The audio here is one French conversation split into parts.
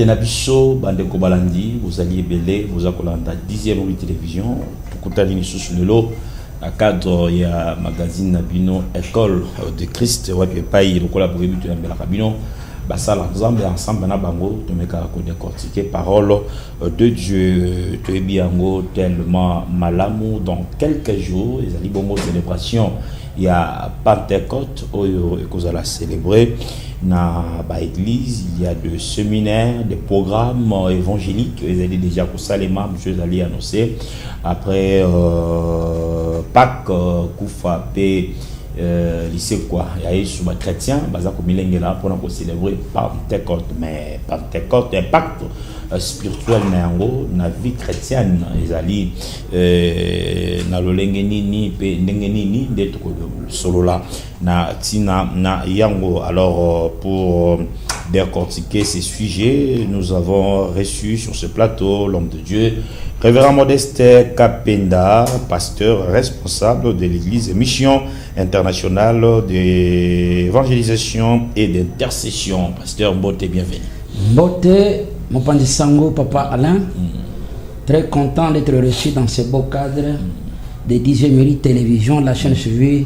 Nabiso, Bande Kobalandi, vous alliez belé, vous avez la 10e télévision, pour que vous sous le lot, à cadre, il y a magazine Nabino, École de Christ, ouais, puis pas il collaborer avec la Cabino, ça ensemble, na bango, tu me cas décortiquer parole de Dieu, tu es bien tellement malamu dans quelques jours, les ali bongo célébration, il y a Pentecôte, et qu'on a célébrer. Dans l'église, il y a des séminaires, des programmes évangéliques. Ils ont déjà pour ça les membres, je les ai annoncés. Après Pâques, Koufa, lycée quoi. Il y a eu sur les chrétiens, comme il est là pour célébrer Pentecôte. Mais Pentecôte, impact spirituel na vie chrétienne. Ils allaient na l'olengeni pe ndengeni d'être solo là na tina na yango. Alors pour décortiquer ces sujets, nous avons reçu sur ce plateau l'homme de Dieu, Révérend Modeste Kapenda, pasteur responsable de l'église Mission internationale d'évangélisation et d'intercession. Pasteur Mbote, bienvenue. Mbote, mon Sango, Papa Alain, très content d'être reçu dans ce beau cadre de 10e télévision, la chaîne suivie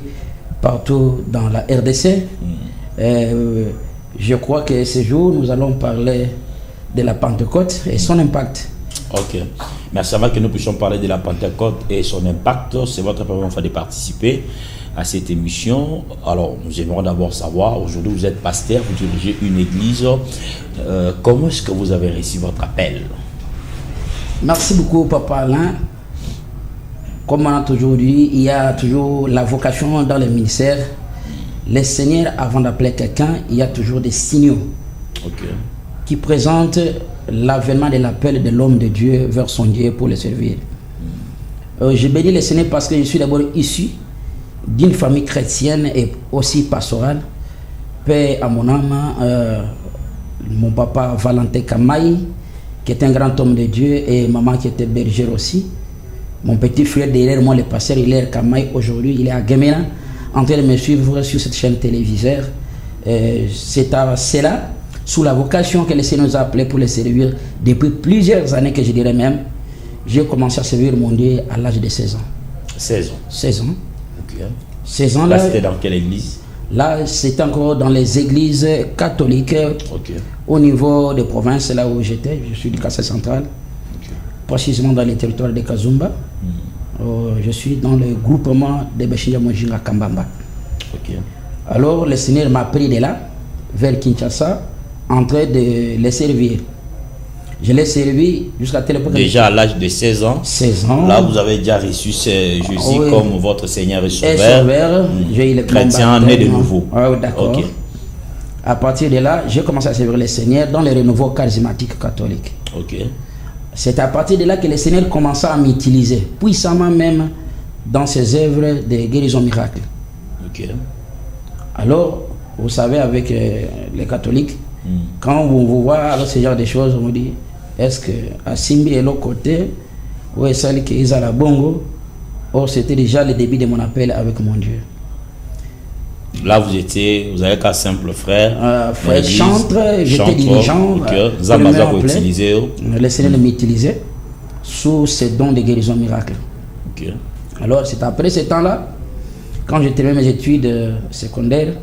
partout dans la RDC. Je crois que ce jour, nous allons parler de la Pentecôte et son impact. Ok. Merci avant que nous puissions parler de la Pentecôte et son impact. C'est votre première fois de participer à cette émission. Alors, nous aimerons d'abord savoir, aujourd'hui vous êtes pasteur, vous dirigez une église. Comment est-ce que vous avez reçu votre appel? Merci beaucoup, Papa Alain. Comme on a toujours dit, il y a toujours la vocation dans le ministère. Le Seigneur, avant d'appeler quelqu'un, il y a toujours des signaux qui présentent l'avènement de l'appel de l'homme de Dieu vers son Dieu pour le servir. Je bénis le Seigneur parce que je suis d'abord issu d'une famille chrétienne et aussi pastorale. Paix à mon âme, mon papa Valentin Kamaï, qui est un grand homme de Dieu, et maman qui était bergère aussi. Mon petit frère derrière moi, le pasteur Hilaire Kamaï, aujourd'hui il est à Gemena, en train de me suivre sur cette chaîne télévisée. C'est à cela, sous la vocation que le Seigneur nous a appelé pour le servir depuis plusieurs années, que je dirais même, j'ai commencé à servir mon Dieu à l'âge de 16 ans. 16 ans. 16 ans. Ok. 16 ans là, c'était dans quelle église? Là, c'était encore dans les églises catholiques au niveau des provinces, là où j'étais. Je suis du Kassai central, précisément dans les territoires de Kazumba. Je suis dans le groupement de Beshinja Mojinga Kambamba. Alors, le Seigneur m'a pris de là, vers Kinshasa, en train de les servir. Je l'ai servi jusqu'à telle époque. Déjà à l'âge de 16 ans. 16 ans. Là, vous avez déjà reçu Jésus comme votre Seigneur et Sauveur. J'ai eu le chrétien né de nouveau. D'accord. À partir de là, j'ai commencé à servir le Seigneur dans les renouveaux charismatiques catholiques. C'est à partir de là que le Seigneur commença à m'utiliser puissamment même dans ses œuvres de guérison miracle. Alors, vous savez, avec les catholiques, quand vous voyez ce genre de choses, on vous dit, est-ce que à Simbi et l'autre côté, ou est-ce qu'ils ont la bongo? Or, c'était déjà le début de mon appel avec mon Dieu. Là, vous avez qu'un simple frère. Frère chantre, j'étais dirigeant. Le Seigneur m'utilisait sous ses dons de guérison miracle. Alors, c'est après ce temps-là, quand j'ai terminé mes études secondaires,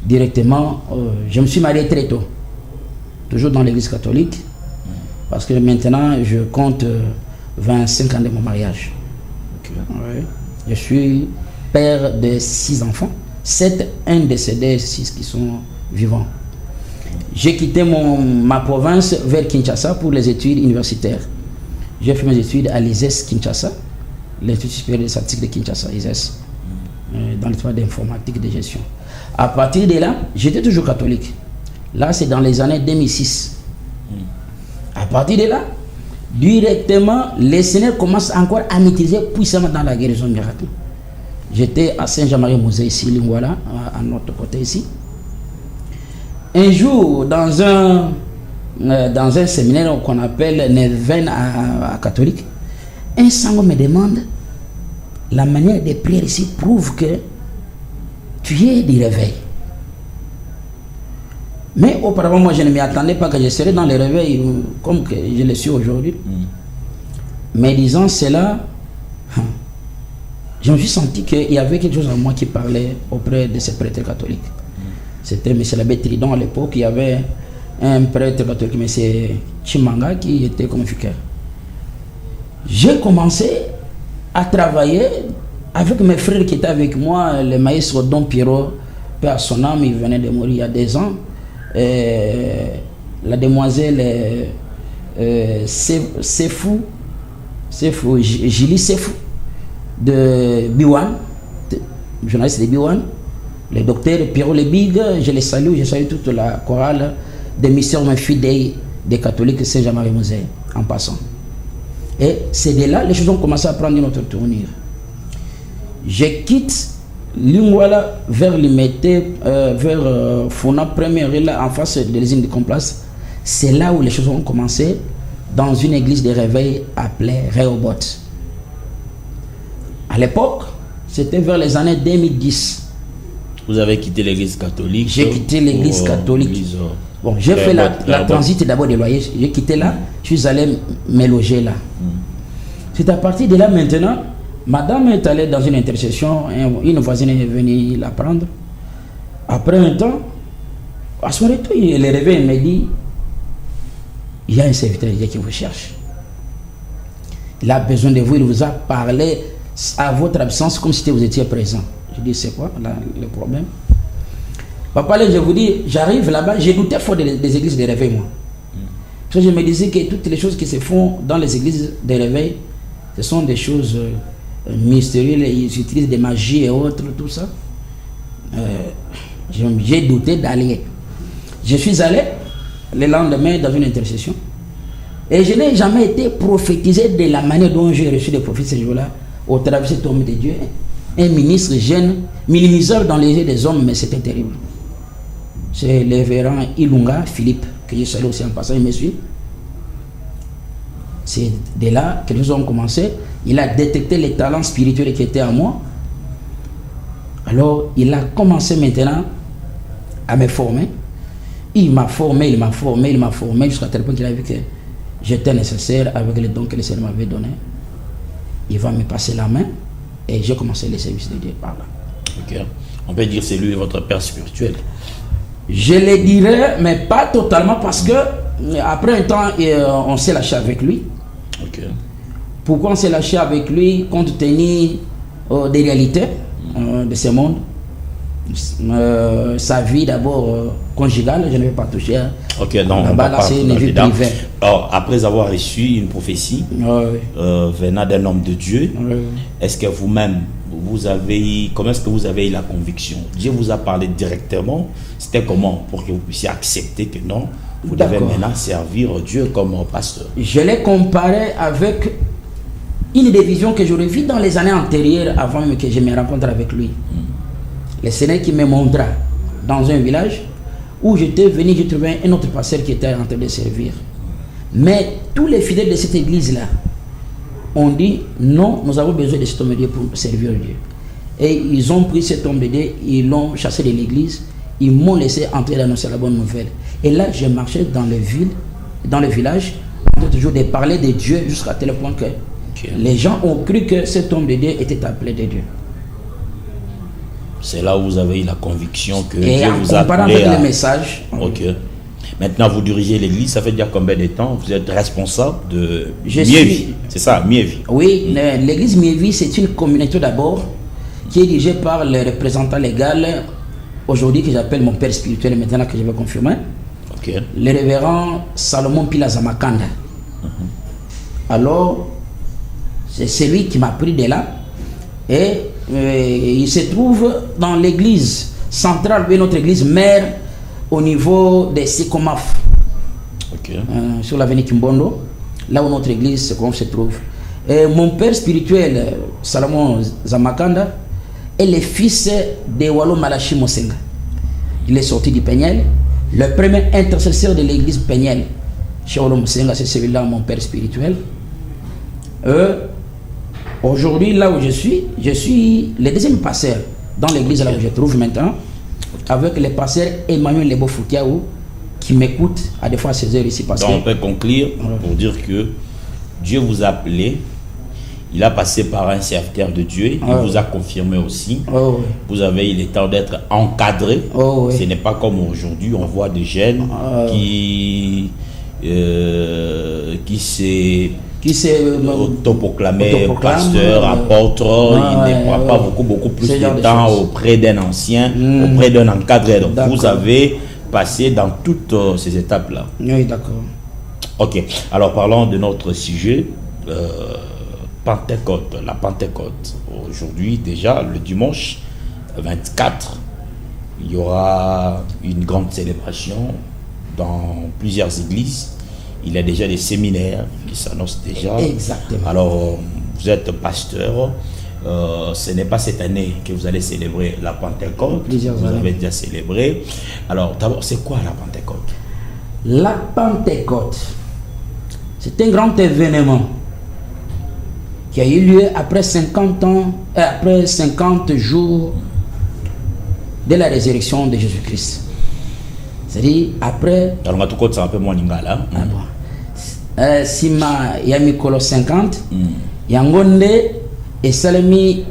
directement, je me suis marié très tôt. Toujours dans l'église catholique. Parce que maintenant, je compte 25 ans de mon mariage. Je suis père de 6 enfants. 7, un décédé, 6 qui sont vivants. J'ai quitté ma province vers Kinshasa pour les études universitaires. J'ai fait mes études à l'ISES Kinshasa, l'Institut supérieur de statistique de Kinshasa, ISES, dans l'étoile d'informatique de gestion. À partir de là, j'étais toujours catholique. Là, c'est dans les années 2006. À partir de là, directement, le Seigneur commence encore à m'utiliser puissamment dans la guérison miracle. J'étais à Saint-Jean-Marie-Mosée, ici, Lingwala, à notre côté ici. Un jour, dans un séminaire qu'on appelle Neven à catholique, un sango me demande, la manière de prier ici prouve que tu es du réveil. Mais auparavant, moi, je ne m'y attendais pas que je serais dans les réveils comme que je le suis aujourd'hui. Mais disant cela, je me suis senti qu'il y avait quelque chose en moi qui parlait auprès de ces prêtres catholiques. C'était M. l'abbé Tridon à l'époque. Il y avait un prêtre catholique, M. Chimanga, qui était comme vicaire. J'ai commencé à travailler avec mes frères qui étaient avec moi, le maître Don Pierrot, père à son âme, il venait de mourir il y a 2 ans. La demoiselle Julie Sefou de Biwan, journaliste de Biwan, le docteur Pierrot Lebig, je les salue, je salue toute la chorale des missions fidèles des catholiques Saint-Jean-Marie-Moselle, en passant. Et c'est de là les choses ont commencé à prendre une autre tournure. Je quitte Lingwala vers Limete, vers Fona Première, là en face de l'usine de Complace. C'est là où les choses ont commencé, dans une église de réveil appelée Rehoboth. À l'époque, c'était vers les années 2010. Vous avez quitté l'église catholique? J'ai quitté l'église catholique. Bon, j'ai fait la transit d'abord des loyers. J'ai quitté là, je suis allé me loger là. C'est à partir de là maintenant, madame est allée dans une intercession, une voisine est venue la prendre. Après un temps, à son retour, elle est réveillée et me dit, il y a un serviteur qui vous cherche. Il a besoin de vous, il vous a parlé à votre absence comme si vous étiez présent. Je dis, c'est quoi le problème? Papa, je vous dis, j'arrive là-bas, j'ai douté fort des églises de réveil, moi. Parce que je me disais que toutes les choses qui se font dans les églises de réveil, ce sont des choses mystérieuses, ils utilisent des magies et autres, tout ça. J'ai douté d'aller. Je suis allé le lendemain dans une intercession. Et je n'ai jamais été prophétisé de la manière dont j'ai reçu des prophètes ce jour-là, au travers de cet homme de Dieu. Un ministre jeune, minimiseur dans les yeux des hommes, mais c'était terrible. C'est le révérend Ilunga Philippe, que je salue aussi en passant, il me suit. C'est de là que les choses ont commencé. Il a détecté les talents spirituels qui étaient en moi. Alors, il a commencé maintenant à me former. Il m'a formé, jusqu'à tel point qu'il a vu que j'étais nécessaire avec les dons que le Seigneur m'avait donnés. Il va me passer la main et j'ai commencé les services de Dieu par là. Ok. On peut dire que c'est lui votre père spirituel. Je le dirais, mais pas totalement, parce que après un temps, on s'est lâché avec lui. Ok. Pourquoi on s'est lâché avec lui? Compte tenu des réalités de ce monde. Sa vie d'abord conjugale, je ne vais pas toucher. Ok, donc là-bas, c'est une vie privée. Alors, après avoir reçu une prophétie venant d'un homme de Dieu, est-ce que vous-même, comment est-ce que vous avez eu la conviction? Dieu vous a parlé directement. C'était comment pour que vous puissiez accepter que non, vous devez maintenant servir Dieu comme pasteur? Je l'ai comparé avec une des visions que j'aurais vues dans les années antérieures avant même que je me rencontre avec lui. Le Seigneur qui me montra dans un village où j'étais venu, j'ai trouvé un autre pasteur qui était en train de servir. Mais tous les fidèles de cette église-là ont dit non, nous avons besoin de cet homme de Dieu pour servir Dieu. Et ils ont pris cet homme de Dieu, ils l'ont chassé de l'église, ils m'ont laissé entrer d'annoncer la bonne nouvelle. Et là, je marchais dans le village, en train toujours de parler de Dieu jusqu'à tel point que les gens ont cru que cet homme de Dieu était appelé de Dieu. C'est là où vous avez eu la conviction que Dieu vous a appelé avec les messages. Ok. Maintenant, vous dirigez l'église, ça fait déjà combien de temps? Vous êtes responsable de Miévi. C'est ça, Miévi. Oui, l'église Miévi, c'est une communauté d'abord qui est dirigée par le représentant légal, aujourd'hui que j'appelle mon père spirituel, maintenant que je vais confirmer. Ok. Le révérend Salomon Pilazamakanda. Alors, c'est celui qui m'a pris de là. Et il se trouve dans l'église centrale de notre église mère au niveau des Sikomaf, sur l'avenue Kimbondo, là où notre église se trouve. Et mon père spirituel, Salomon Zamakanda, est le fils de Walo Malachi Mosenga. Il est sorti du Péniel. Le premier intercesseur de l'église Péniel, chez Walo Mosenga, c'est celui-là, mon père spirituel. Aujourd'hui, là où je suis le deuxième pasteur dans l'église là où je trouve maintenant, avec le pasteur Emmanuel Lebo Foukiaou, qui m'écoutent à des fois à ces heures ici. Parce donc que on peut conclure pour dire que Dieu vous a appelé, il a passé par un serviteur de Dieu, il vous a confirmé aussi. Vous avez eu le temps d'être encadré. Ce n'est pas comme aujourd'hui, on voit des jeunes qui s'est autoproclamé pasteur, apôtre, il ne prend pas beaucoup plus de temps auprès d'un ancien, auprès d'un encadré. Donc vous avez passé dans toutes ces étapes-là. Oui, d'accord. Ok, alors parlons de notre sujet, Pentecôte, la Pentecôte. Aujourd'hui, déjà, le dimanche 24, il y aura une grande célébration dans plusieurs églises. Il y a déjà des séminaires qui s'annoncent déjà. Exactement. Alors, vous êtes pasteur. Ce n'est pas cette année que vous allez célébrer la Pentecôte. Vous avez déjà célébré. Alors, d'abord, c'est quoi la Pentecôte? La Pentecôte, c'est un grand événement qui a eu lieu après 50 ans, après 50 jours de la résurrection de Jésus-Christ. C'est-à-dire après. Alors, on va un peu moins lingala. Sima Yamikolo 50, Yangonde et Salemi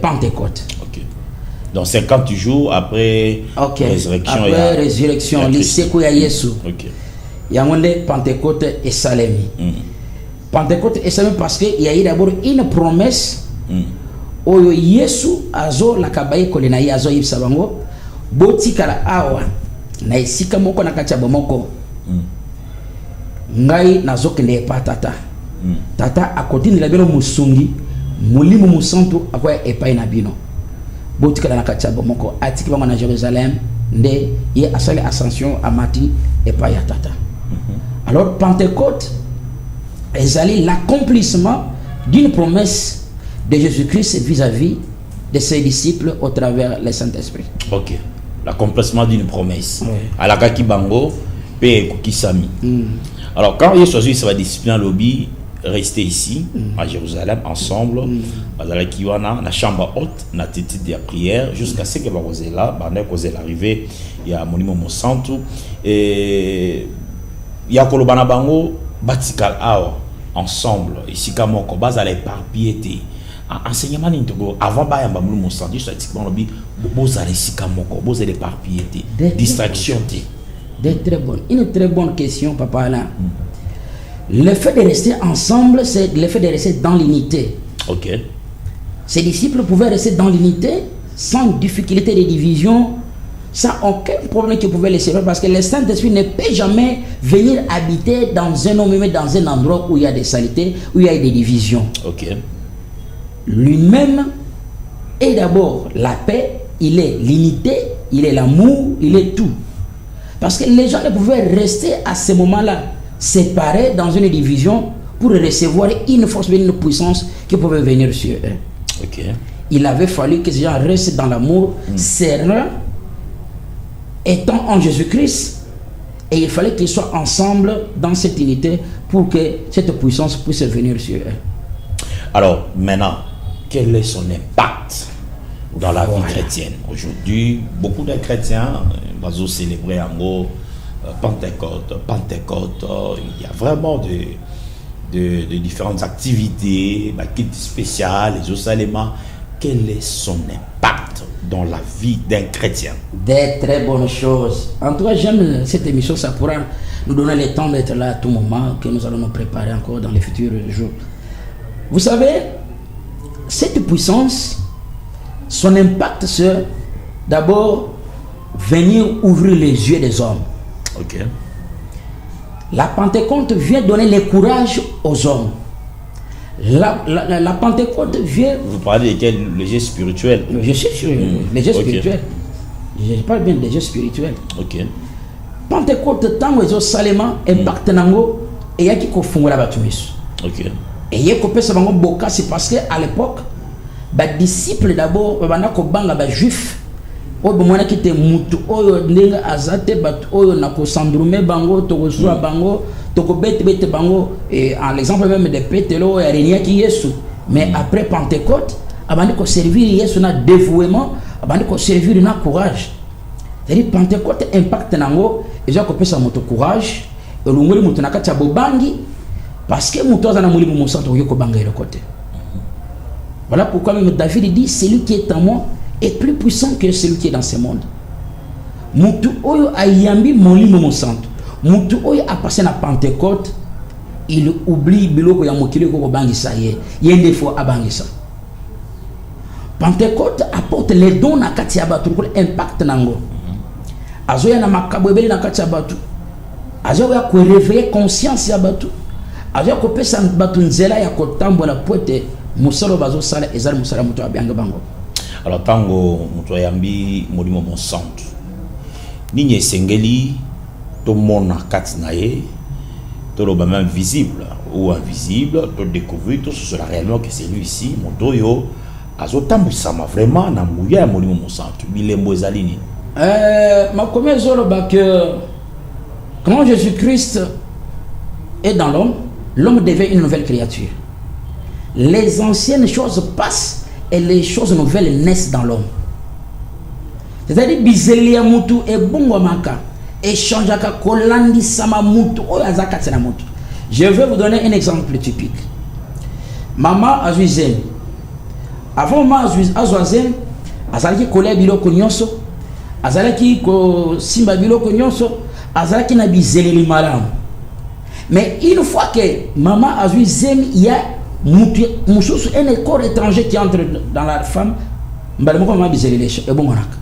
Pentecôte. Ok. Donc 50 jours après résurrection. Après résurrection, l'Iseko ya Yesu. Ok. Yangonde Pentecôte et Salemi. Pentecôte et Salemi parce qu'il y a eu d'abord une promesse. Oyo Yesu azo la kabaye kolenayi azo yibsabango botikala awa na isika moko na kati ya bomoko. Ngai nazokende pa tata. Tata akotindela bino musungi mulimu musantu akoya epai na bino. Botikala na kati ya bomoko atiki bango na Jérusalem nde ye asali ascension amati epai ya tata. Alors Pentecôte ezali l'accomplissement d'une promesse de Jésus-Christ vis-à-vis de ses disciples au travers le Saint-Esprit. Ok. L'accomplissement d'une promesse. À la kaki bango pe kisami. Alors quand il a choisi sa discipline lobby, rester ici à Jérusalem ensemble, dans la chambre haute, na tête de prière jusqu'à ce que vous là, l'arrivée, il y a monument mon centre et il y a kolobana bango batikal awa ensemble ici comme on base à l'éparpillé enseignement n'intogo avant ba yamba mon centre juste pratiquement lobby vous allez ici comme on vous allez éparpillé distraction une très bonne question papa là. Le fait de rester ensemble, c'est le fait de rester dans l'unité. Ok. Ces disciples pouvaient rester dans l'unité sans difficulté de division, sans aucun problème qu'ils pouvaient les séparer, parce que le Saint-Esprit ne peut jamais venir habiter dans un homme, mais dans un endroit où il y a des saletés, où il y a des divisions. Ok. Lui-même est d'abord la paix, il est l'unité, il est l'amour, il est tout. Parce que les gens ne pouvaient rester à ce moment-là séparés dans une division pour recevoir une force, une puissance qui pouvait venir sur eux. Okay. Il avait fallu que ces gens restent dans l'amour, serein, étant en Jésus-Christ, et il fallait qu'ils soient ensemble dans cette unité pour que cette puissance puisse venir sur eux. Alors maintenant, quel est son impact dans la vie chrétienne? Aujourd'hui, beaucoup de chrétiens vont célébrer en gros Pentecôte, il y a vraiment de différentes activités, kit spécial, les autres éléments. Quel est son impact dans la vie d'un chrétien? Des très bonnes choses. En tout cas, j'aime cette émission, ça pourra nous donner le temps d'être là à tout moment, que nous allons nous préparer encore dans les futurs jours. Vous savez, cette puissance, son impact, c'est d'abord venir ouvrir les yeux des hommes. Ok. La Pentecôte vient donner le courage aux hommes. La Pentecôte vient... Vous parlez de quel? Le jeu spirituel? Le jeu spirituel. Je parle bien des jeux spirituels. Ok. Pentecôte, tant que les salema impact nango et yaki ko fungola batumisu. Ok. Et yeko pesa bango boka, c'est parce que à l'époque, ba disciples d'abord, bana ko banga ba juif. Oyo mwana kite mutu oyo ndenge azate bat oyo nako sandrume bango toko swa bango toko bete bango et en l'exemple même de Pételo et Renia qui Yesu. Mais après Pentecôte, abandi ko servir Yesu na dévouement, abandi ko servir na courage. C'est-à-dire Pentecôte impact nango et j'ai coupé sa moto courage et le ngoli moto nakati bobangi parce que moto azana muli mo centre yoko banga le côté. Voilà pourquoi même David dit celui qui est en moi est plus puissant que celui qui est dans ce monde. Mutu oyo ayambi molimo mo centre. Mutu oyo a passé na Pentecôte, il oublie biloko ya mokili ko bangisa ye. Yende fo abangisa. Pentecôte apporte les dons na kati ya batu pour impact nango. Azoya na makabwebeli na kati ya batu. Azoya ko réveiller conscience ya batu. Azoya ko pesa batu nzela ya ko tambola poete musalo bazo sala ezali musala mutu abanga bango. Alors tango mutu ayambi molimo mon centre. Nigne sengeli to mona kati na ye to lo même visible ou invisible to découvrir tout ce sera réellement que c'est lui ici moto yo azotambusama vraiment na mouya molimo mon centre bilembo ezalini. Ma comme zoloba que quand Jésus-Christ est dans l'homme, l'homme devient une nouvelle créature. Les anciennes choses passent et les choses nouvelles naissent dans l'homme. C'est-à-dire bizelia mutu e bongo maka échange aka kolandi sama mutu o azaka tsena mutu. Je vais vous donner un exemple typique. Maman azuizen. Avant maman azuizen, azalaki kolia biloko nyonso, azalaki ko simba biloko nyonso, azalaki na bizeleli malamu. Mais une fois que maman azuizen, il y a un corps étranger qui entre dans la femme, mbalemoko maman bizeleli e bongo naka.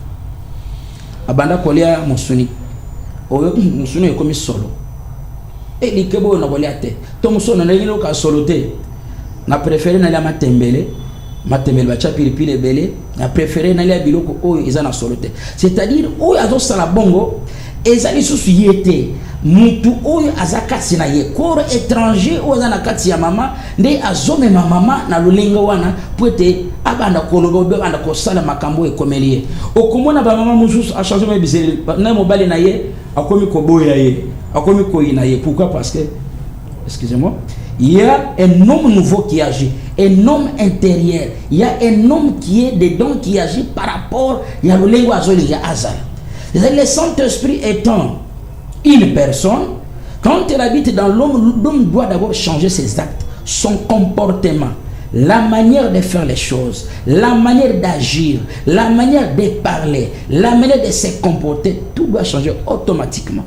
Abanda kolia musuni oyo musuni ekomi solo e likebo na kolia te to musona na yino ka solo te na préféré na la matembele ba chapili pile belé na préféré na la biloko oyo ezana solo te, c'est-à-dire oyo azo sala bongo ezali susu yete mutu oyo azakati na ye corps étranger oyo azana kati ya mama nde azome mama na lulenga wana poete abanda kologo be banda ko sala makambo ekomelie okomona ba mama mususu a changé ma bizeli na mobali na ye akomi ko boya ye akomi ko ina ye. Pourquoi? Parce que excusez-moi, il y a un homme nouveau qui agit, un homme intérieur, il y a un homme qui est dedans qui agit par rapport ya lulenga azoli ya azal. Le Saint-Esprit étant une personne, quand elle habite dans l'homme, l'homme doit d'abord changer ses actes, son comportement, la manière de faire les choses, la manière d'agir, la manière de parler, la manière de se comporter, tout doit changer automatiquement.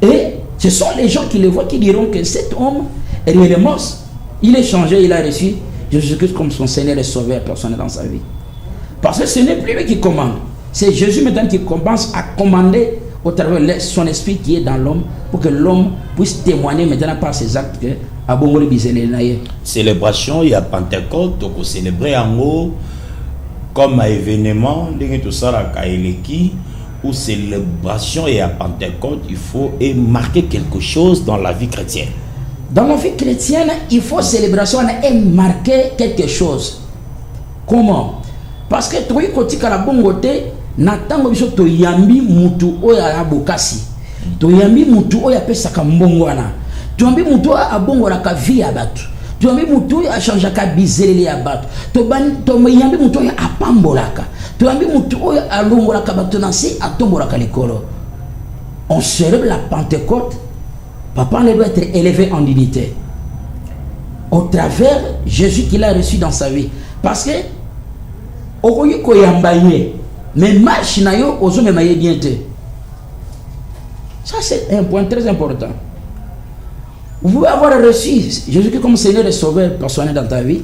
Et ce sont les gens qui le voient qui diront que cet homme, réellement, il est changé, il a reçu Jésus-Christ comme son Seigneur et Sauveur personnel dans sa vie. Parce que ce n'est plus lui qui commande. C'est Jésus maintenant qui commence à commander au travers de son esprit qui est dans l'homme pour que l'homme puisse témoigner maintenant par ses actes que Abongoli Bizele Naye. Célébration, il y a Pentecôte, donc on célébrait en haut comme un événement, tout ça, la ou célébration et à Pentecôte, il faut marquer quelque chose dans la vie chrétienne. Dans la vie chrétienne, il faut célébration et marquer quelque chose. Comment? Parce que toi, quand tu as la bonne côté, natango biso to yambi mutu oya abokasi to yambi mutu oya pesa ka mbongwana to yambi mutu abongola ka vie ya batu to yambi mutu oya change ka bizelele ya batu to yambi mutu oya apambolaka to yambi mutu oya alongola ka batu nasi atombola ka likolo. On célèbre la Pentecôte. Papa ne doit être élevé en dignité au travers Jésus qu'il a reçu dans sa vie, parce que okoyi ko yambaye mais marche na yo ozo me maye bien te. Ça c'est un point très important. Vous pouvez avoir reçu Jésus-Christ comme Seigneur et Sauveur personnel dans ta vie,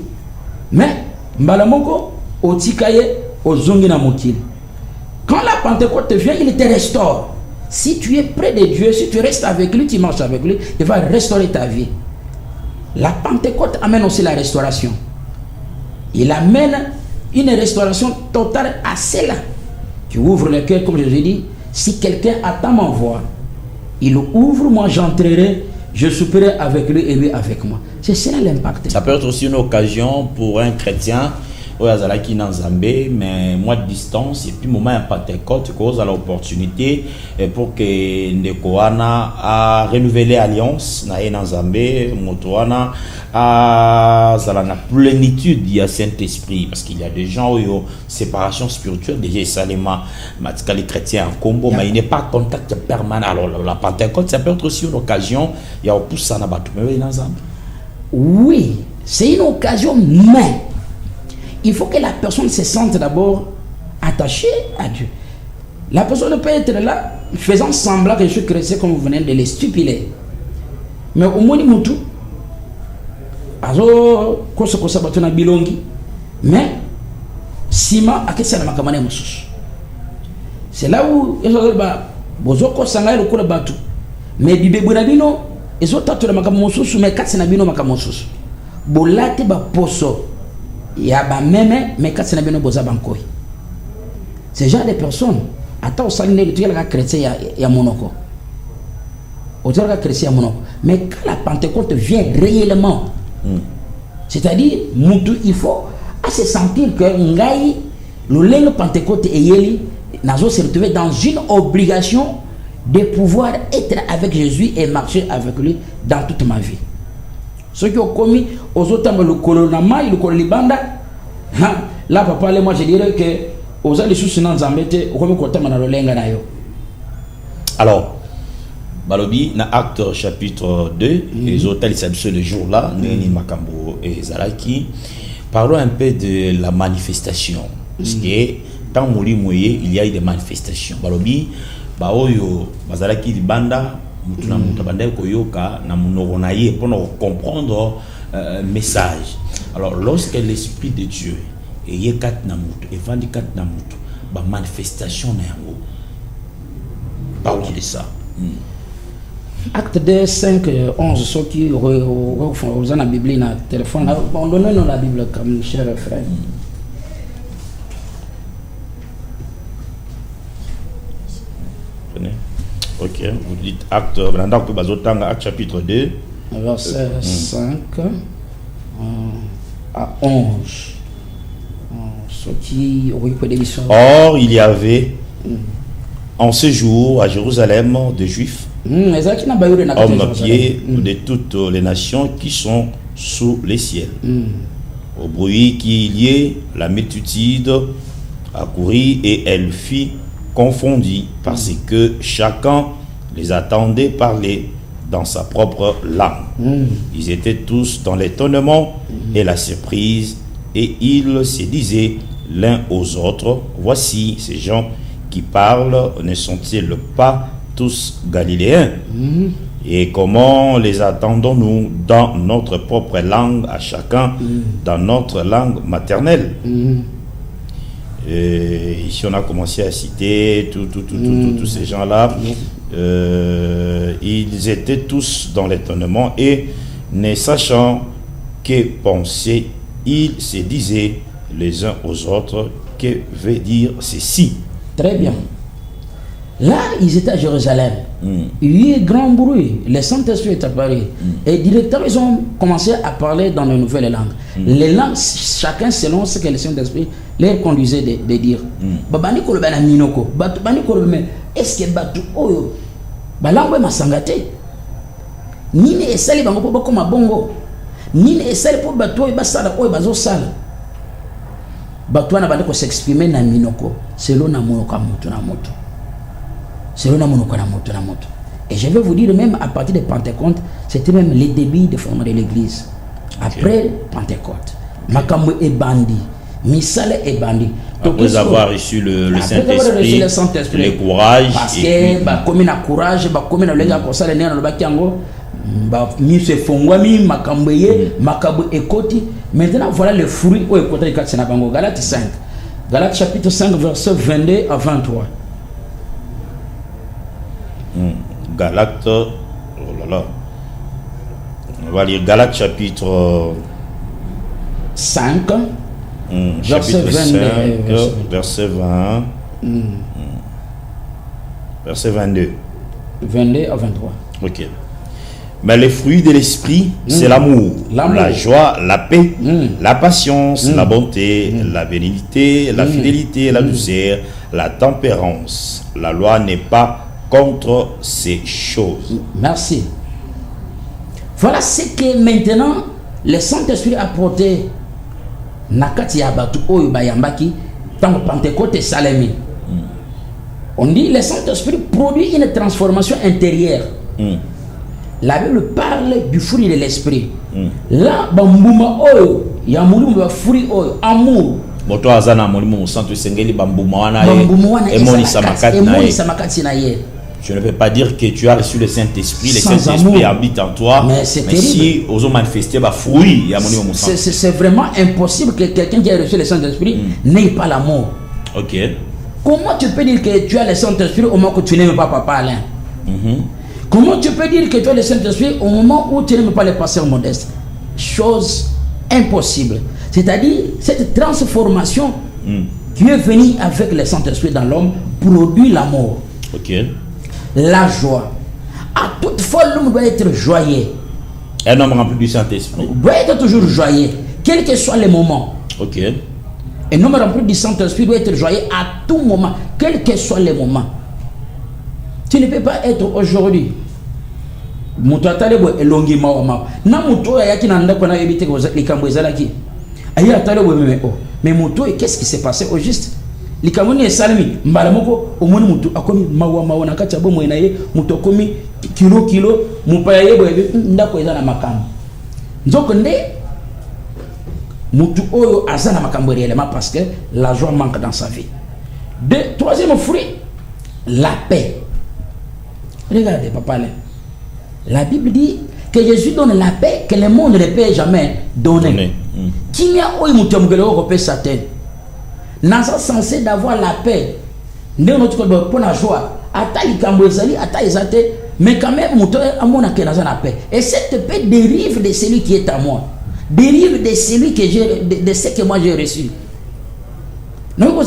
mais mbalamoko otikaye ozongi na mokili. Quand la Pentecôte vient, il te restaure. Si tu es près de Dieu, si tu restes avec lui, tu marches avec lui, il va restaurer ta vie. La Pentecôte amène aussi la restauration. Il amène une restauration totale à celle-là. Tu ouvres le cœur, comme je l'ai dit. Si quelqu'un attend ma voix, il ouvre, moi j'entrerai, je souperai avec lui et lui avec moi. C'est cela l'impact. Ça peut être aussi une occasion pour un chrétien Oyazalaki dans Zambé, mais moi de distance, et puis moment à Pentecôte, cause à l'opportunité pour que Ndekoana a renouvelé l'alliance dans Zambé, Motoana a la plénitude du Saint-Esprit, parce qu'il y a des gens qui ont séparation spirituelle, déjà salement, les chrétiens en combo, mais il n'est pas contact permanent. Alors la Pentecôte, ça peut être aussi une occasion, il y a un pouce à dans Zambé. Oui, c'est une occasion, mais il faut que la personne se sente d'abord attachée à Dieu. La personne peut être là, faisant semblant que je suis chrétien comme vous venez de le stipuler. Mais au moins, il mais Sima a question de c'est là où ils ont bozoko sanga le kola batu mais bibe bonabino ils ont tatu la makamosusu mais katse na bino makamosusu bolate ba poso ya ba meme mais katse na bino boza bankoi. Ce genre de personnes attends au sangne tu la chrétien ya monoko autour de chrétien monoko mais quand la Pentecôte vient réellement c'est-à-dire il faut se sentir que ngai le lengue Pentecôte et yeli nazo se retrouver dans une obligation de pouvoir être avec Jésus et marcher avec lui dans toute ma vie. Ceux qui ont commis aux autres le colonama et le colibanda là papa moi je dirais que aux allez sous dans zambete au comme côté na lenga na yo. Alors Balobi, dans Acte chapitre 2, les hôtels s'absent le jour-là, Néni Makambo et Zalaki, parlons un peu de la manifestation. Parce que dans Mouli Mouye, il y a eu des manifestations. Balobi, Baoyo, Bazalaki Banda, Mutuna Mutabande Koyoka, Namunogonaye, pour nous comprendre le message. Alors, lorsque l'Esprit de Dieu est Yekat Namutu, Evandikat Namutu, la manifestation n'est pas. Parlons de ça. Acte 2, 5, 11, ceux qui ont la Bible dans le téléphone, on donne la Bible comme cher frère. Ok, vous dites Acte chapitre 2, verset 5 à 11. Or, il y avait en ce jour à Jérusalem des Juifs, hommes pieds de toutes les nations qui sont sous les ciels. Au bruit qu'il y ait, la multitude accourut et elle fit confondue parce que chacun les attendait parler dans sa propre langue. Ils étaient tous dans l'étonnement et la surprise et ils se disaient l'un aux autres, voici ces gens qui parlent, ne sont-ils pas tous galiléens? Et comment les attendons-nous dans notre propre langue, à chacun dans notre langue maternelle? Et ici on a commencé à citer tous ces gens-là. Ils étaient tous dans l'étonnement et ne sachant que penser, ils se disaient les uns aux autres, que veut dire ceci? Très bien. Là, ils étaient à Jérusalem. Il y a eu grand bruit. Le Saint-Esprit est apparu. Et directement, ils ont commencé à parler dans de nouvelles langues. Les langues, chacun selon ce que le Saint-Esprit leur conduisait de dire. Est-ce que Batu Oyo, Balangue Masangate, Nini Esali Bango Bokoma Bongo, Nini Esali pour Batu Oyo Basala Oyo Bazo Sala. Batuana Bandeko s'exprimer na Minoko, selon na Monoka Moto na Moto. Selon na Monoka na Moto na Moto. Et je vais vous dire, même à partir de Pentecôte, c'était même le début de fondement de l'église. Après Pentecôte, Makambo et Bandi, Misale et Bandi. Après avoir reçu le Saint-Esprit, le courage. Parce que, comme il a courage, comme il a le comme ça, le néant, le bakiango, Mise Fongwami, Makamboye, Makabo Ekoti. Maintenant, voilà le fruit au côté de Katsenabango. Galates 5. Galates chapitre 5, verset 22 à 23. Galates, oh là là. On va lire Galates chapitre 5. Chapitre 5, verset 20. Verset 22. 22 à 23. Ok. Mais les fruits de l'esprit, c'est l'amour, la joie, la paix, la patience, la bonté, la bénignité, la fidélité, la douceur, la tempérance. La loi n'est pas contre ces choses. Merci. Voilà ce que maintenant le Saint-Esprit a porté nakati ya batu oyo bayambaki tant Pentecôte et Salemi. On dit le Saint-Esprit produit une transformation intérieure. La Bible parle du fruit de l'esprit. Là, bambuma oyo ya mulumba fruit oyo amour. Moto azana mulimo santo sengeli bambuma wana e moni samakati na ye. Je ne veux pas dire que tu as reçu le Saint-Esprit, le Saint-Esprit habite en toi, mais si on manifesté bah fruit, c'est vraiment impossible que quelqu'un qui a reçu le Saint-Esprit n'ait pas l'amour. Ok. Comment tu peux dire que tu as le Saint-Esprit au moment où tu n'aimes pas Papa Alain? Comment tu peux dire que tu as le Saint-Esprit au moment où tu n'aimes pas les pasteurs modestes? Chose impossible. C'est-à-dire cette transformation qui est venue avec le Saint-Esprit dans l'homme produit l'amour. Ok. La joie. À toute fois, l'homme doit être joyeux. Un homme rempli du Saint-Esprit doit être toujours joyeux, quel que soit les moments. Ok. Un homme rempli du Saint-Esprit doit être joyeux à tout moment, quel que soit les moments. Tu ne peux pas être aujourd'hui. Mais qu'est-ce qui s'est passé au juste? Likamoni et Salmi, Mbalamoko, au moins Moutou, a commis Mawa Nakachabo Moenaye, Mouto commis kilo, Moupaye, Ndakoizana Makam. Nzokonde, Moutou Oyo Azana Makambo réellement parce que la joie manque dans sa vie. Troisième fruit, la paix. Regardez, papa, la Bible dit que Jésus donne la paix que le monde ne peut jamais donner. Qui n'y a Oyo Moutou Mugelo Satan? Nous sommes censés d'avoir la paix. Nous avons la joie. Mais quand même, nous avons la paix. Et cette paix dérive de celui qui est à moi. Dérive de celui que j'ai, de ce que moi j'ai reçu. Nous avons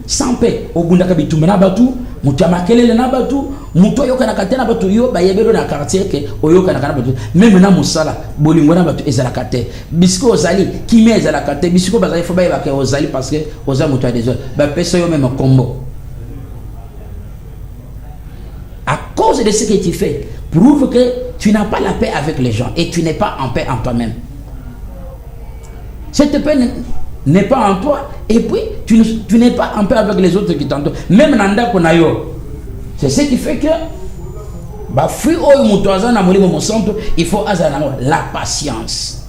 sans paix. Au bout de la batu, mutamakele na batu, muto yoka na katena batu yo ba yebelo na quartier ke oyoka na batu. Même na musala, bolingo na batu ezala kate. Bisiko ozali, kimi ezala kate, bisiko bazali faut ba yeba ozali parce que oza muto a des autres. Ba peso yo même combo. À cause de ce que tu fais, prouve que tu n'as pas la paix avec les gens et tu n'es pas en paix en toi-même. Cette paix n'est pas en toi et puis tu n'es pas en paix avec les autres qui t'entourent. Même Nanda Konayo. C'est ce qui fait que il faut la patience.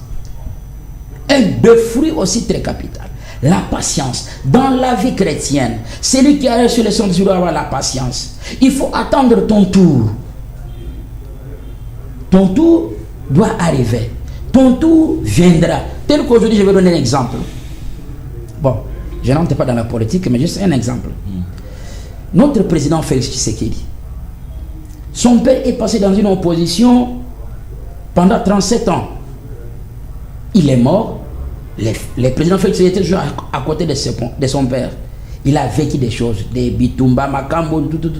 Un des fruits aussi très capital. La patience. Dans la vie chrétienne, celui qui a reçu le Saint-Esprit doit avoir la patience. Il faut attendre ton tour. Ton tour doit arriver. Ton tour viendra. Tel qu'aujourd'hui, je vais donner un exemple. Bon, je n'entre pas dans la politique, mais juste un exemple. Notre président Félix Tshisekedi, son père est passé dans une opposition pendant 37 ans. Il est mort. Le président Félix était toujours à côté de son père. Il a vécu des choses, des Bitumba, Makambo, tout.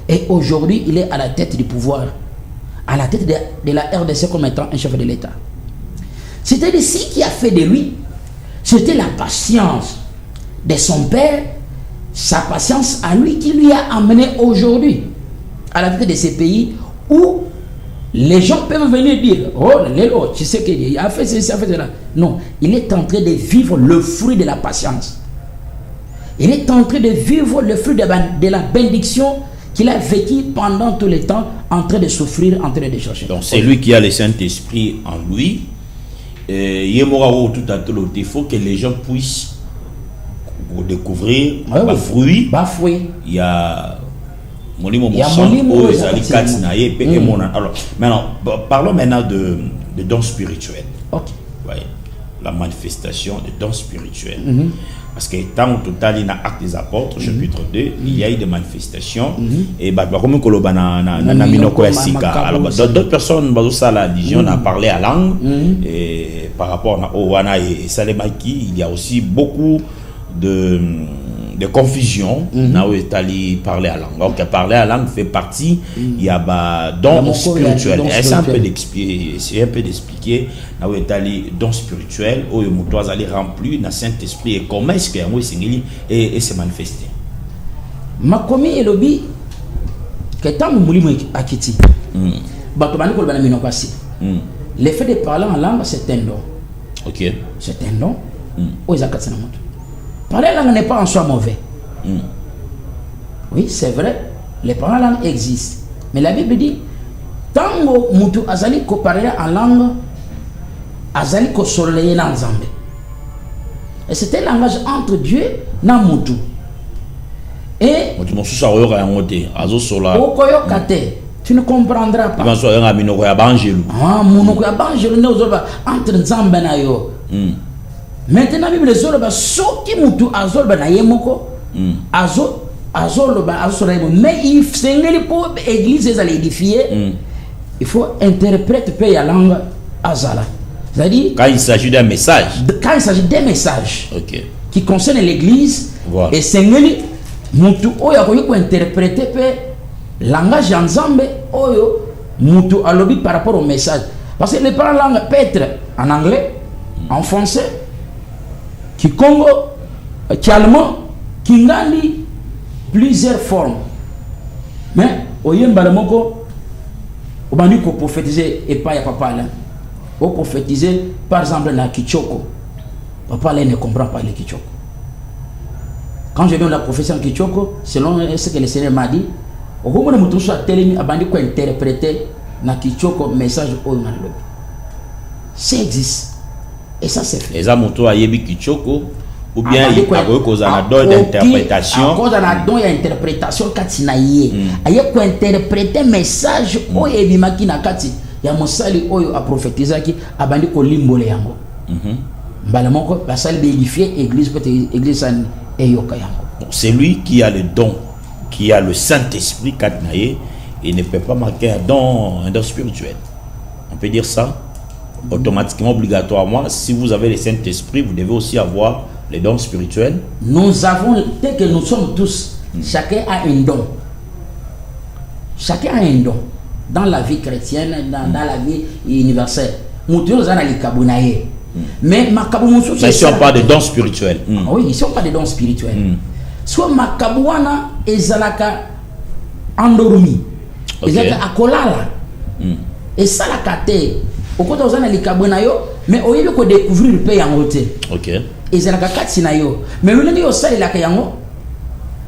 Et aujourd'hui, il est à la tête du pouvoir, à la tête de la RDC comme étant un chef de l'État. C'est-à-dire, ce qui a fait de lui, c'était la patience de son père, sa patience à lui qui lui a amené aujourd'hui à la tête de ces pays où les gens peuvent venir dire « Oh, Lélo, tu sais qu'il a fait ceci, il a fait cela. » Non, il est en train de vivre le fruit de la patience. Il est en train de vivre le fruit de la bénédiction qu'il a vécu pendant tout le temps, en train de souffrir, en train de chercher. Donc c'est lui qui a le Saint-Esprit en lui. Il faut que les gens puissent découvrir les fruits. Il y a alors maintenant parlons maintenant de dons spirituels. Okay. Ouais, la manifestation de dons spirituels. Parce que tant au total il y a actes des apôtres chapitre 2 il y a eu des manifestations et comme d'autres personnes on a parlé à langue et par rapport à Owana et Salemaki il y a aussi beaucoup de confusion. Now Italie parler à langue. Donc parler à langue fait partie. Il y a don spirituel. C'est un peu d'expliquer. Now Italie don spirituel. Où le moutoir allait remplir dans Saint-Esprit. Et comment est-ce que et se manifester. Makomi et lobby que tant moulimo akiti. Batobani ko bana minokasi. L'effet de parler en langue c'est un don. OK. C'est un don. Parler la langue n'est pas en soi mauvais. Oui, c'est vrai, les paroles en langue existent. Mais la Bible dit, tant que mutu azali ko parler en langue, azali ko soleil dans Zambé. Et c'était un langage entre Dieu et mutu. Et tu ne comprendras pas. Entre Zambé et yo. Maintenant, la Bible dit que ceux qui mutu azolba na yemoko, azolba mais il s'engage pour l'église édifier. Il faut interpréter peu la langue azala. C'est-à-dire quand il s'agit d'un message. Quand il s'agit d'un message qui concerne l'église, voilà. Et s'engage mutu oya ko interpréter peu langage ensemble oyo mutu alobi par rapport au message. Parce que les paroles langue peut être en anglais, en français, qui Congo, qui allemand, qui ngandi plusieurs formes. Mais au Yembalamoko, au bandi ko prophétiser et pas ya papa là. Au prophétiser par exemple dans Kichoko. Papa là ne comprend pas le Kichoko. Quand je donne la prophétie en Kichoko, selon ce que le Seigneur m'a dit, au moment où je suis télé, abandi ko interpréter na Kichoko message au ngalobi. Ça existe. Et ça c'est fait. Les amoto ayebi Kichoko ou bien il y a cause à don d'interprétation. Cause à don d'interprétation katina yé. Aye ko interpréter message o yebi makina kati ya mosali oyo a prophétiser ki abandi ko limbole yango. Mbala moko basali be édifier église peut église an eyoka yango. C'est lui qui a le don, qui a le Saint-Esprit katina yé, il ne peut pas marquer un don spirituel. On peut dire ça. Automatiquement, obligatoirement, si vous avez le Saint-Esprit, vous devez aussi avoir les dons spirituels. Nous avons, dès que nous sommes tous, chacun a un don. Chacun a un don. Dans la vie chrétienne, dans la vie universelle. Mais si on parle de dons spirituels. Oui, si on parle de dons spirituels. Soit Makabouana et Zalaka endormi. Ezalaka akolala. Et ça la kate. Au côté aux analyses kabonayo, mais au lieu de découvrir le pays en côté. OK. Et c'est la katinayo. Mais le lieu ça il a kayango.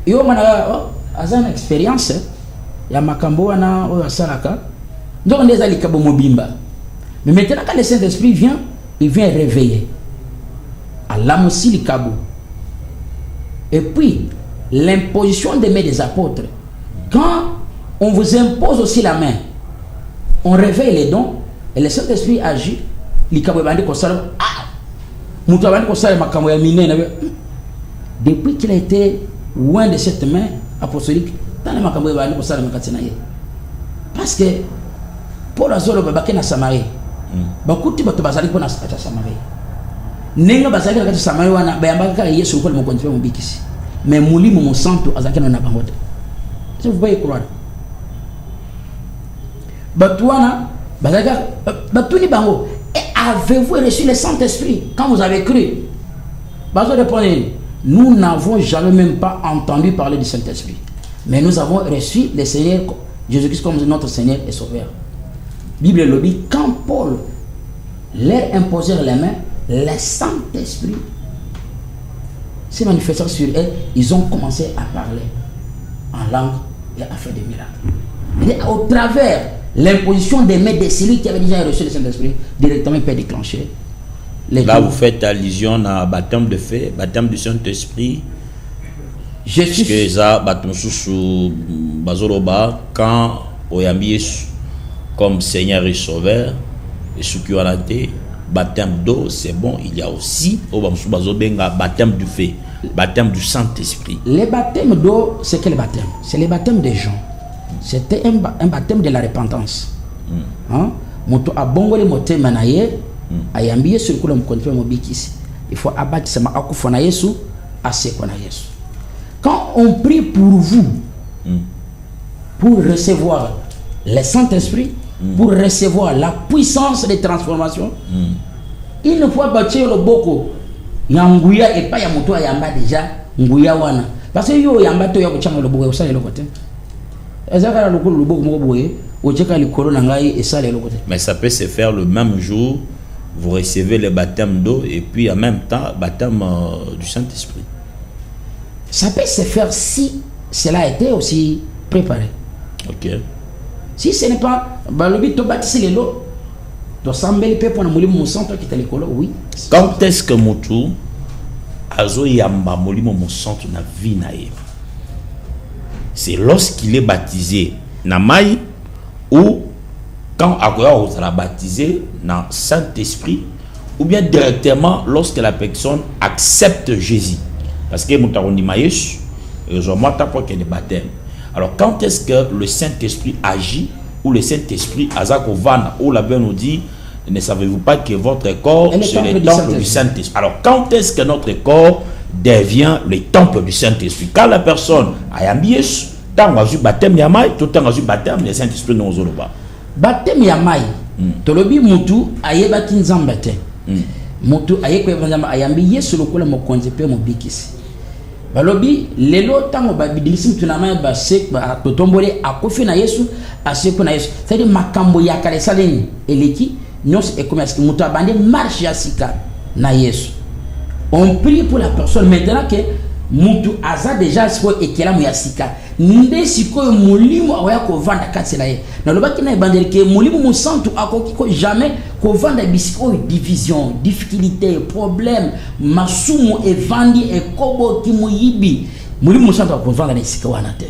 Yo mana azana expérience. Ya makambo wana o salaka. Donc on les a likabo mobimba. Mais maintenant quand le Saint-Esprit vient, il vient réveiller. Allah aussi likabo. Et puis l'imposition des mains des apôtres. Quand on vous impose aussi la main, on réveille les dons. Et le Saint-Esprit agit, depuis qu'il a été loin de cette main apostolique, parce que pour la zone de Samarie, beaucoup de bazali pour la Samarie. Nenga bazali la Samarie wana bayambaka Yesu ko mo kontiwe mo bikisi. Mais mouli mo santo azakana na bangote. Vous pouvez croire. Batouana et avez-vous reçu le Saint-Esprit quand vous avez cru? Nous n'avons jamais même pas entendu parler du Saint-Esprit. Mais nous avons reçu le Seigneur Jésus-Christ comme notre Seigneur et Sauveur. Bible le dit, quand Paul leur imposait les mains, le Saint-Esprit s'est manifesté sur eux. Ils ont commencé à parler en langue et à faire des miracles. Et au travers l'imposition des mains de celui qui avait déjà reçu le Saint-Esprit, directement il peut déclencher. Là, vous faites allusion à baptême de feu, baptême du Saint-Esprit. Je suis que ça, baptême sous Bazoroba, quand Oyambi comme Seigneur et Sauveur, et ce qui a été baptême d'eau, c'est bon. Il y a aussi baptême du feu, baptême du Saint-Esprit. Les baptêmes d'eau, c'est quel baptême? C'est le baptême des gens. C'était un baptême de la repentance. Moto abongole mote manaye ayambiye sur kula mkonfirme mobikisi. Il faut abattre sama akufona Yesu asekona Yesu. on prie pour vous, pour recevoir le Saint-Esprit, pour recevoir la puissance de transformation, il ne faut pas bâtir le boko. Yanguya et pas yamoto yamba déjà, nguya wana. Parce que yo yamba to yako changa le boko, ça le côté. Ezaka le boko mo boye, o cheka le corona ngai et ça le côté. Mais ça peut se faire le même jour, vous recevez le baptême d'eau et puis en même temps baptême du Saint-Esprit. Ça peut se faire si cela a été aussi préparé. OK. Si ce n'est pas, balobi to baptiser les lots. Oui. Quand est-ce que Moutou azo yamba molimo mo centre na vie na ye? C'est lorsqu'il est baptisé na mai ou quand akoya ozala baptisé na Saint-Esprit ou bien directement lorsque la personne accepte Jésus. Parce que Moutou ondima Yesu zo mata pour que le baptême. Alors quand est-ce que le Saint-Esprit agit ou le Saint-Esprit azako vana ou la Bible nous dit ne savez-vous pas que votre corps c'est le temple du Saint-Esprit? Alors quand est-ce que notre corps devient le temple du Saint-Esprit? Quand la personne a yambi Yesu, tant a eu baptême yamai, tout temps a eu baptême le Saint-Esprit non zoloba. Baptême yamai, tolobi mutu ayeba kinzamba te. Mutu ayekwe vanzamba ayambi Yesu lokola mo konzepe mo bikisi. Balobi lelo tango ba bidilisim tunama ba sek ba totombole akofi na Yesu asepo na Yesu. C'est-à-dire makambo ya kale saleni eleki nyos et commerce mutu abande marche ya sika na Yesu. On prie pour la personne maintenant que mutu aza déjà siko ekela mu ya sika. Nde siko molimo awaya ko vanda kati na ye. Na lobaki na bandeli ke molimo mu santu akoki ko jamais ko vanda bisiko division, difficulté, problème, masumu evandi e kobo ki muyibi. Molimo mu santu ko vanda na sika wana te.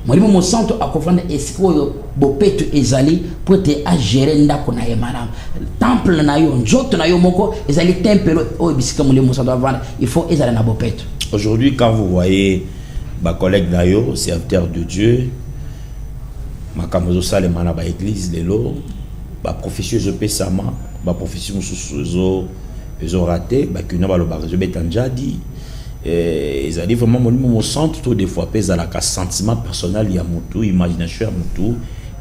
Molimo mu santu akovanda esiko yo bopetu ezali pour te a gérer ndako na ye maram. Temple na yo njoto na yo moko ezali temple o bisika molimo mu santu avanda, il faut ezala na bopetu. Aujourd'hui, quand vous voyez ma collègue Nayo, serviteur de Dieu, ma camozo salemana ba église lelo, ba profession je pesama, ba profession zo raté, ba kuna ba lo ba je betanja dit ils allaient vraiment mon centre tout des fois pèse à la sentiment personnel il y a mutu imagination mutu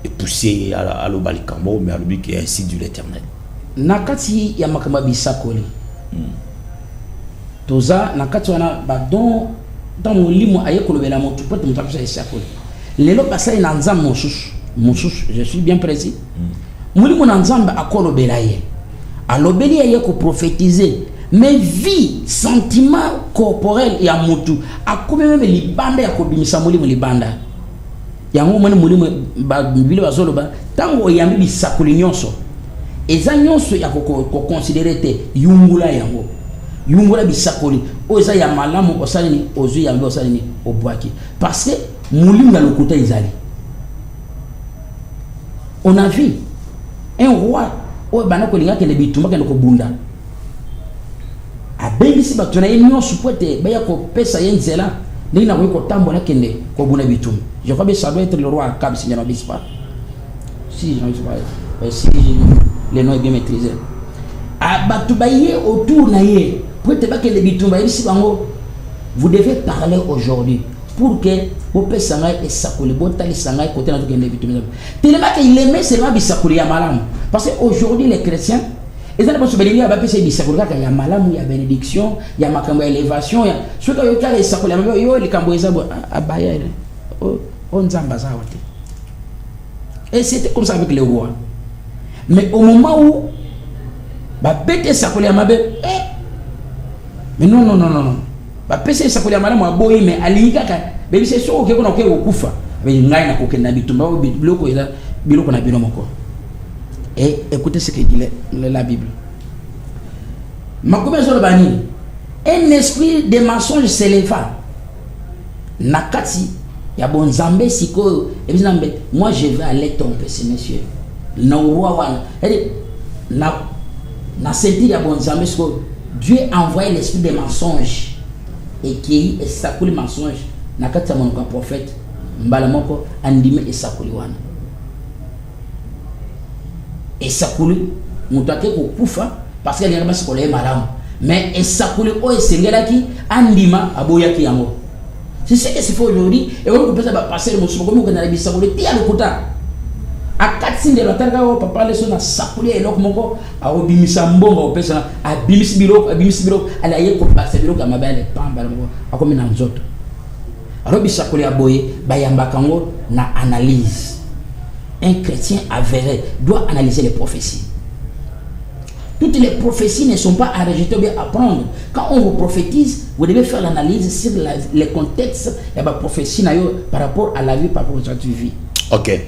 et poussé à lo balikamo mais à lui qui est ainsi de l'Éternel. Nakati ya makamba bisakoli. Toza nakati wana ba don dans mon limo aye kolobela motu peut me taper ça sakoli. Lelo pasai na nzam monsusu je suis bien précis. Mulimo na nzamba akolobela ye. Alobeli ye ko prophétiser mais vie sentiment corporel ya motu akobe même libanda ya kobimisa mulimo libanda. Yango mwana mulimo ba bile bazoloba tango yambi bisakoli nyonso. Eza nyonso ya ko considérer te yungula yango. Yungula bisakoli oza ya malamu osalini ozu yambi osalini obwaki parce que mulinga lokuta izali. On a vu un roi o banako linga kende bitumba kende ko bunda abengisi batuna yenyo supporte baya ko pesa yenzela ndina ko tambola kende ko buna bitumba. Je crois que ça doit être le roi Akab si je n'abuse pas. Si je ne sais pas si le nom est bien maîtrisé. Abatubaye autour na ye pour te bakende bitumba ici bango. Vous devez parler aujourd'hui pour que vos personnes et sakoli botali sangai côté na kende bitumba. Tellement qu'il aimait seulement bisakoli ya malamu parce que aujourd'hui les chrétiens ils ont pas souvenir ya bapesa bisakoli kaka ya malamu ya bénédiction ya makambo ya élévation ya soka yo kale sakoli ya yo likambo ezabo abaya ile on nzamba za wote. Et c'était comme ça avec les rois. Mais au moment où bapete sakoli ya mabe mais non bapesa sakoli ya malamu aboyi mais alikaka bebi c'est sûr que kuna ko kufa mais ngai na kokenda bitumba biloko eza biloko na bino moko. Et écoutez ce que dit la Bible. Un esprit de mensonge s'éleva. Nakati ya bon Zambé siko moi je vais aller tromper ces messieurs. Na senti ya bon Zambé siko Dieu a envoyé l'esprit de mensonge et qui est sakuli mensonge. Nakati ya mon prophète mbala moko andime et sakuli wana. Et sakuli mutake ko kufa parce que les gens ko le malamu mais et sakuli o esengelaki andima aboyaki yango C'est ce qui se fait aujourd'hui. Et on peut passer le mot comme on a dit ça. On est à l'écouta. À 4 signes de la terre, on peut parler sur la sapoule et l'autre mot. À Obimisa Mbongo, à Bimis Bilo, à la Yéko, à Sebilo, à Mabel, à comme une autre. Alors, Bissakouli Aboye, Bayambakango, na analyse. Un chrétien avéré doit analyser les prophéties. Toutes les prophéties ne sont pas à rejeter ou bien à prendre. Quand on vous prophétise, vous devez faire l'analyse sur les contextes de la prophétie par rapport à la vie, par rapport à la vie. Ok.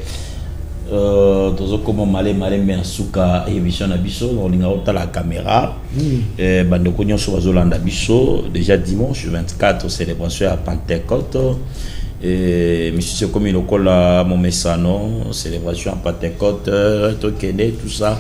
Comment malé bien souka émission na biso on linga la caméra bande konyo so bazolanda biso déjà dimanche 24 célébration à Pentecôte et monsieur c'est comme il okola momesano célébration à Pentecôte tout ça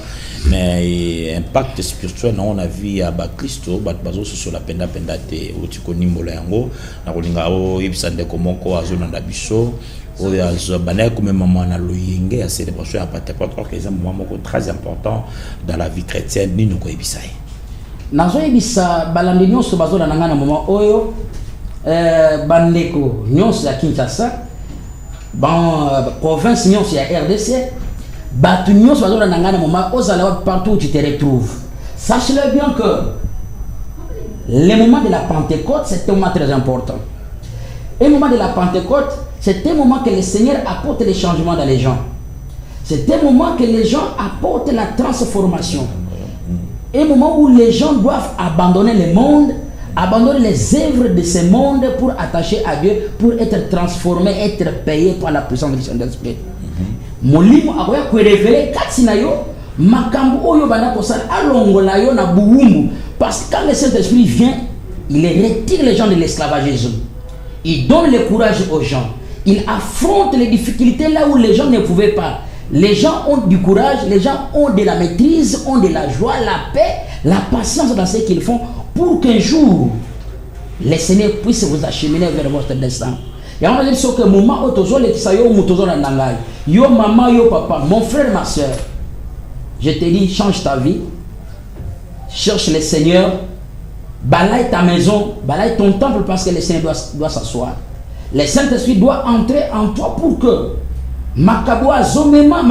mais impact spirituel on a vu à Bakristo bazo sur la penda te utikoni mbola yango na kolinga o ibisande komoko azolanda biso comme maman na loyenge à célébration à Pentecôte c'est un moment très important dans la vie chrétienne ni nous koyebisa nazo yebisa balandi nyonso bazola nanga na moment oyo bandeko nyonso ya Kinshasa province nyonso ya RDC batu nyonso bazola nanga na moment ozala partout où tu te retrouves. Sache-le bien que le moment de la Pentecôte c'est un moment très important. Et le moment de la Pentecôte, c'est un moment que le Seigneur apporte les changements dans les gens. C'est un moment que les gens apportent la transformation. Un moment où les gens doivent abandonner le monde, abandonner les œuvres de ce monde pour attacher à Dieu, pour être transformés, être payés par la puissance du Saint-Esprit. Molimo akoya ko révéler katina yo makambo oyo bana kosala alongola yo na buumbu parce que quand le Saint-Esprit vient, il retire les gens de l'esclavage. Il donne le courage aux gens. Il affronte les difficultés là où les gens ne pouvaient pas. Les gens ont du courage, les gens ont de la maîtrise, ont de la joie, la paix, la patience dans ce qu'ils font pour qu'un jour, le Seigneur puisse vous acheminer vers votre destin. Et on a dit que moment où tu es yo maman, yo papa, mon frère, ma soeur, je te dis, change ta vie, cherche le Seigneur, balaye ta maison, balaye ton temple parce que le Seigneur doit s'asseoir. Le Saint-Esprit doit entrer en toi pour que Makabwa zomema,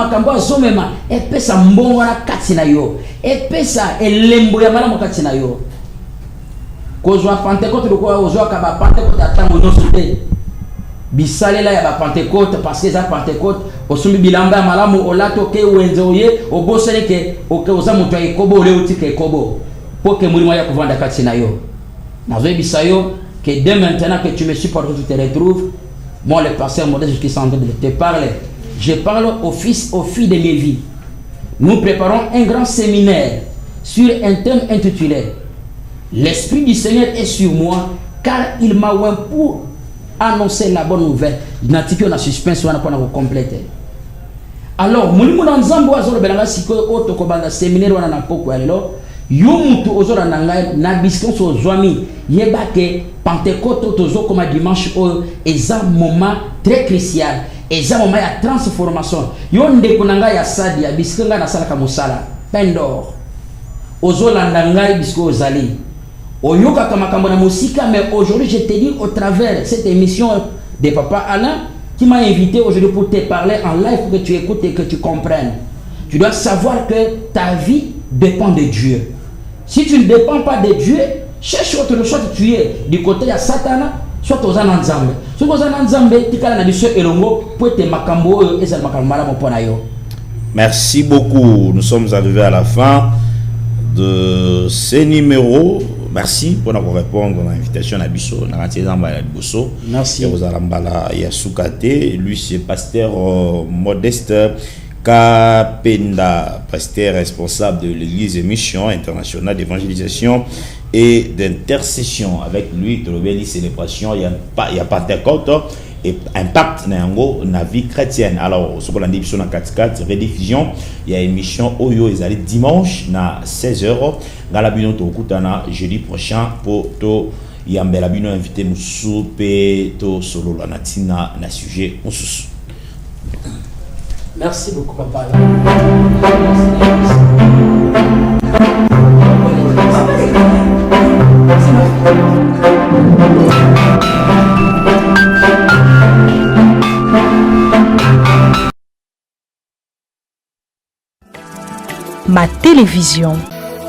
epe sa mbongwana katina yo, epe sa elembo ya malamu katina yo. Kozwa Pentecôte lokwa ozwa ka ba Pentecôte atango nyonso te. Bisalela ya ba Pentecôte parce que ça Pentecôte osumbi bilamba malamu olato ke wenzoye obosele ke oza mutu ya kobo ole utike kobo. Pour que mulimo ya kuvanda katina yo. Nazo bisayo que dès maintenant que tu me supportes, tu te retrouves, moi le pasteur Modeste qui est en train de te parler. Je parle aux fils, aux filles de Lévi. Nous préparons un grand séminaire sur un thème intitulé L'Esprit du Seigneur est sur moi car il m'a oint pour annoncer la bonne nouvelle. N'attiquons la suspense, on a pas compléter. Alors, mulimo na nzambo azolo belanga siko otoko banga séminaire wana na poko alelo. Yo mutu ozora nangai na biston so zwami yeba ke Pentecôte tozo comme dimanche o eza moment très crucial. Eza moment ya transformation. Yo ndeko nanga ya sadi ya biskenga na sala ka musala. Pendor. Ozola ndangai bisko ozali. Oyoka kama kambo na musika mais aujourd'hui je te dis au travers cette émission de Papa Alain qui m'a invité aujourd'hui pour te parler en live pour que tu écoutes et que tu comprennes. Tu dois savoir que ta vie dépend de Dieu. Si tu ne dépends pas de Dieu, cherche autre chose, tu es du côté de Satan, soit aux Ananzambe. Soit aux Ananzambe, tu as un elongo pour te makambo et ça makamala mon ponayo. Merci beaucoup. Nous sommes arrivés à la fin de ce numéro. Merci pour nous répondre à l'invitation à Bisso. Merci. Lui, c'est pasteur Modeste Kapenda, pasteur responsable de l'église Mission internationale d'évangélisation et d'intercession. Avec lui, de la célébration, il y a Pentecôte et impact dans la vie chrétienne. Alors, ce qu'on a dit sur la 4 rediffusion, il y a une émission Oyo Ezali dimanche à 16h. Dans la bino to kutana jeudi prochain pour to yambela bino invité musu pe to solo la natina na sujet musu. Merci beaucoup papa. Merci. télévision.